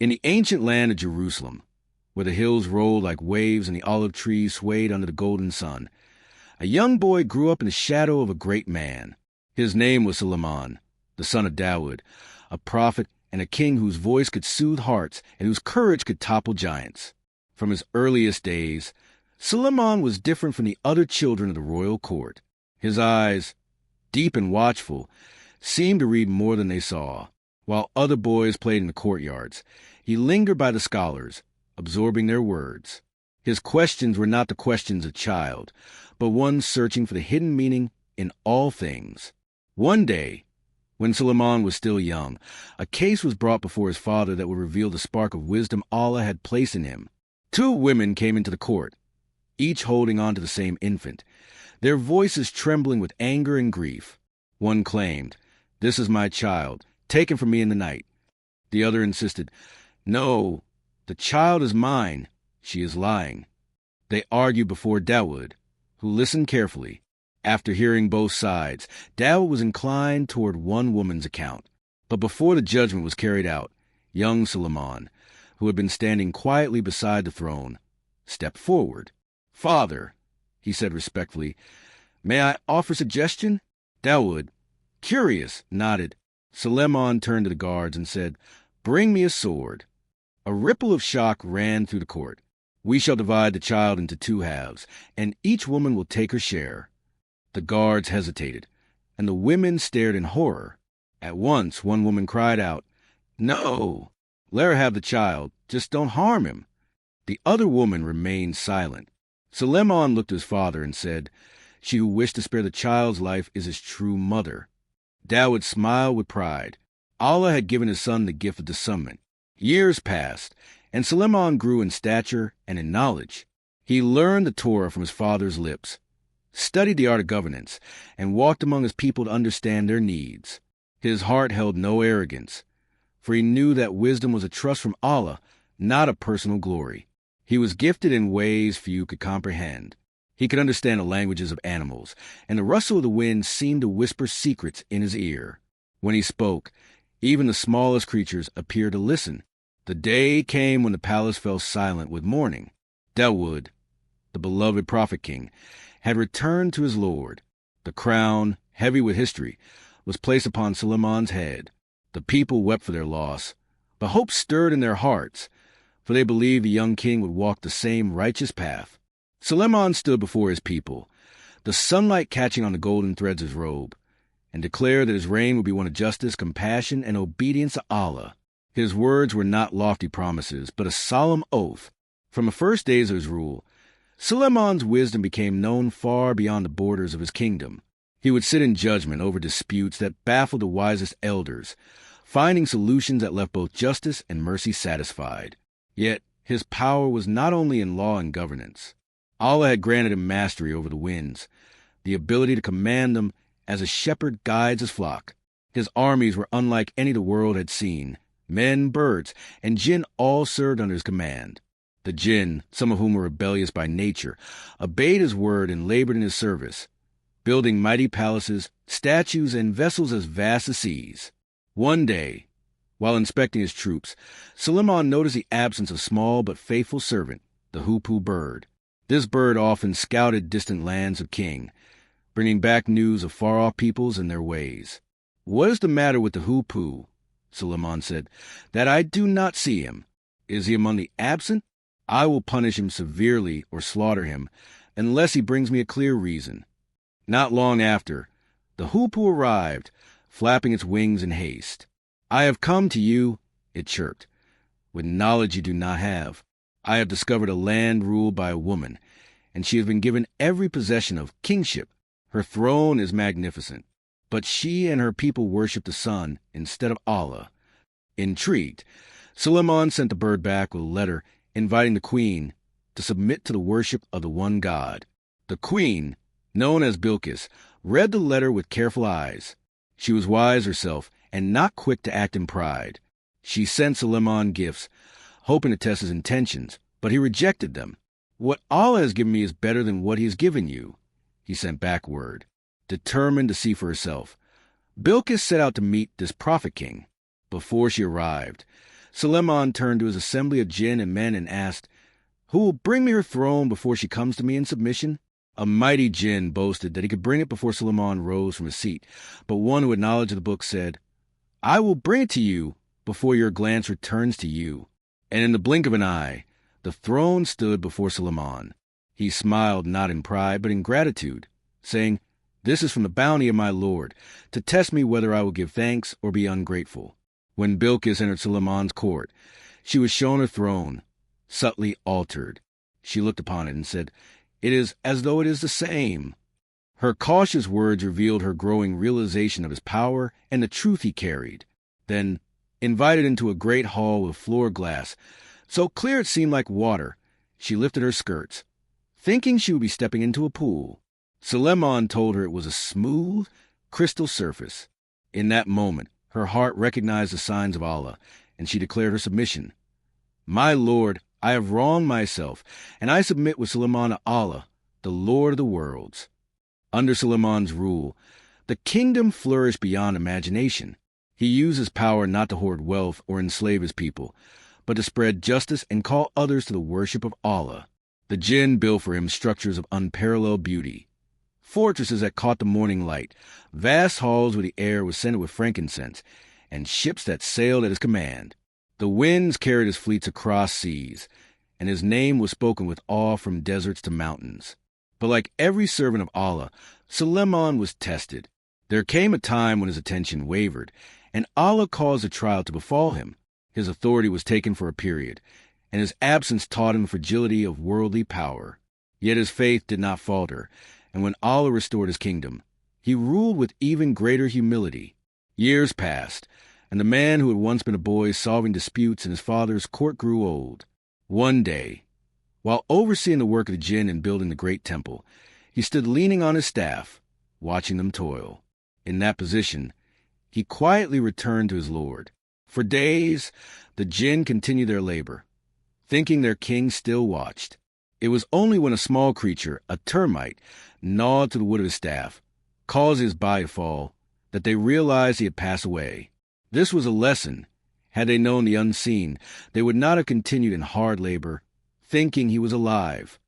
In the ancient land of Jerusalem, where the hills rolled like waves and the olive trees swayed under the golden sun, a young boy grew up in the shadow of a great man. His name was Suleiman, the son of Dawood, a prophet and a king whose voice could soothe hearts and whose courage could topple giants. From his earliest days, Suleiman was different from the other children of the royal court. His eyes, deep and watchful, seemed to read more than they saw. While other boys played in the courtyards, he lingered by the scholars, absorbing their words. His questions were not the questions of a child, but one searching for the hidden meaning in all things. One day, when Suleiman was still young, a case was brought before his father that would reveal the spark of wisdom Allah had placed in him. Two women came into the court, each holding on to the same infant, their voices trembling with anger and grief. One claimed, "This is my child, taken from me in the night." The other insisted, "No, the child is mine. She is lying." They argued before Dawood, who listened carefully. After hearing both sides, Dawood was inclined toward one woman's account. But before the judgment was carried out, young Suleiman, who had been standing quietly beside the throne, stepped forward. "Father," he said respectfully, "may I offer suggestion?" Dawood, curious, nodded. Suleiman turned to the guards and said, "Bring me a sword." A ripple of shock ran through the court. "We shall divide the child into two halves, and each woman will take her share." The guards hesitated, and the women stared in horror. At once, one woman cried out, "No! Let her have the child. Just don't harm him." The other woman remained silent. Suleiman looked at his father and said, "She who wished to spare the child's life is his true mother." Dawood smiled with pride. Allah had given his son the gift of discernment. Years passed, and Suleiman grew in stature and in knowledge. He learned the Torah from his father's lips, studied the art of governance, and walked among his people to understand their needs. His heart held no arrogance, for he knew that wisdom was a trust from Allah, not a personal glory. He was gifted in ways few could comprehend. He could understand the languages of animals, and the rustle of the wind seemed to whisper secrets in his ear. When he spoke, even the smallest creatures appeared to listen. The day came when the palace fell silent with mourning. Dawood, the beloved prophet king, had returned to his lord. The crown, heavy with history, was placed upon Suleiman's head. The people wept for their loss, but hope stirred in their hearts, for they believed the young king would walk the same righteous path. Suleiman stood before his people, the sunlight catching on the golden threads of his robe, and declared that his reign would be one of justice, compassion, and obedience to Allah. His words were not lofty promises, but a solemn oath. From the first days of his rule, Suleiman's wisdom became known far beyond the borders of his kingdom. He would sit in judgment over disputes that baffled the wisest elders, finding solutions that left both justice and mercy satisfied. Yet his power was not only in law and governance. Allah had granted him mastery over the winds, the ability to command them as a shepherd guides his flock. His armies were unlike any the world had seen. Men, birds, and jinn all served under his command. The jinn, some of whom were rebellious by nature, obeyed his word and labored in his service, building mighty palaces, statues, and vessels as vast as seas. One day, while inspecting his troops, Suleiman noticed the absence of a small but faithful servant, the hoopoe bird. This bird often scouted distant lands of king, bringing back news of far-off peoples and their ways. "What is the matter with the hoopoe?" Suleiman said, "that I do not see him? Is he among the absent? I will punish him severely or slaughter him, unless he brings me a clear reason." Not long after, the hoopoe arrived, flapping its wings in haste. "I have come to you," it chirped, "with knowledge you do not have. I have discovered a land ruled by a woman, and she has been given every possession of kingship. Her throne is magnificent, but she and her people worship the sun instead of Allah." Intrigued, Suleiman sent the bird back with a letter inviting the queen to submit to the worship of the one God. The queen, known as Bilqis, read the letter with careful eyes. She was wise herself and not quick to act in pride. She sent Suleiman gifts, hoping to test his intentions, but he rejected them. "What Allah has given me is better than what he has given you," he sent back word, determined to see for herself. Bilqis set out to meet this prophet king. Before she arrived, Suleiman turned to his assembly of jinn and men and asked, "Who will bring me her throne before she comes to me in submission?" A mighty jinn boasted that he could bring it before Suleiman rose from his seat, but one who had knowledge of the book said, "I will bring it to you before your glance returns to you." And in the blink of an eye, the throne stood before Suleiman. He smiled not in pride, but in gratitude, saying, "This is from the bounty of my Lord, to test me whether I will give thanks or be ungrateful." When Bilqis entered Suleiman's court, she was shown her throne, subtly altered. She looked upon it and said, "It is as though it is the same." Her cautious words revealed her growing realization of his power and the truth he carried. Then, invited into a great hall with floor glass, so clear it seemed like water, she lifted her skirts, thinking she would be stepping into a pool. Suleiman told her it was a smooth, crystal surface. In that moment, her heart recognized the signs of Allah, and she declared her submission. "My Lord, I have wronged myself, and I submit with Suleiman to Allah, the Lord of the worlds." Under Suleiman's rule, the kingdom flourished beyond imagination. He used his power not to hoard wealth or enslave his people, but to spread justice and call others to the worship of Allah. The jinn built for him structures of unparalleled beauty, fortresses that caught the morning light, vast halls where the air was scented with frankincense, and ships that sailed at his command. The winds carried his fleets across seas, and his name was spoken with awe from deserts to mountains. But like every servant of Allah, Suleiman was tested. There came a time when his attention wavered, and Allah caused a trial to befall him. His authority was taken for a period, and his absence taught him the fragility of worldly power. Yet his faith did not falter, and when Allah restored his kingdom, he ruled with even greater humility. Years passed, and the man who had once been a boy solving disputes in his father's court grew old. One day, while overseeing the work of the jinn in building the great temple, he stood leaning on his staff, watching them toil. In that position, he quietly returned to his Lord. For days, the jinn continued their labor, thinking their king still watched. It was only when a small creature, a termite, gnawed to the wood of his staff, causing his body to fall, that they realized he had passed away. This was a lesson. Had they known the unseen, they would not have continued in hard labor, thinking he was alive.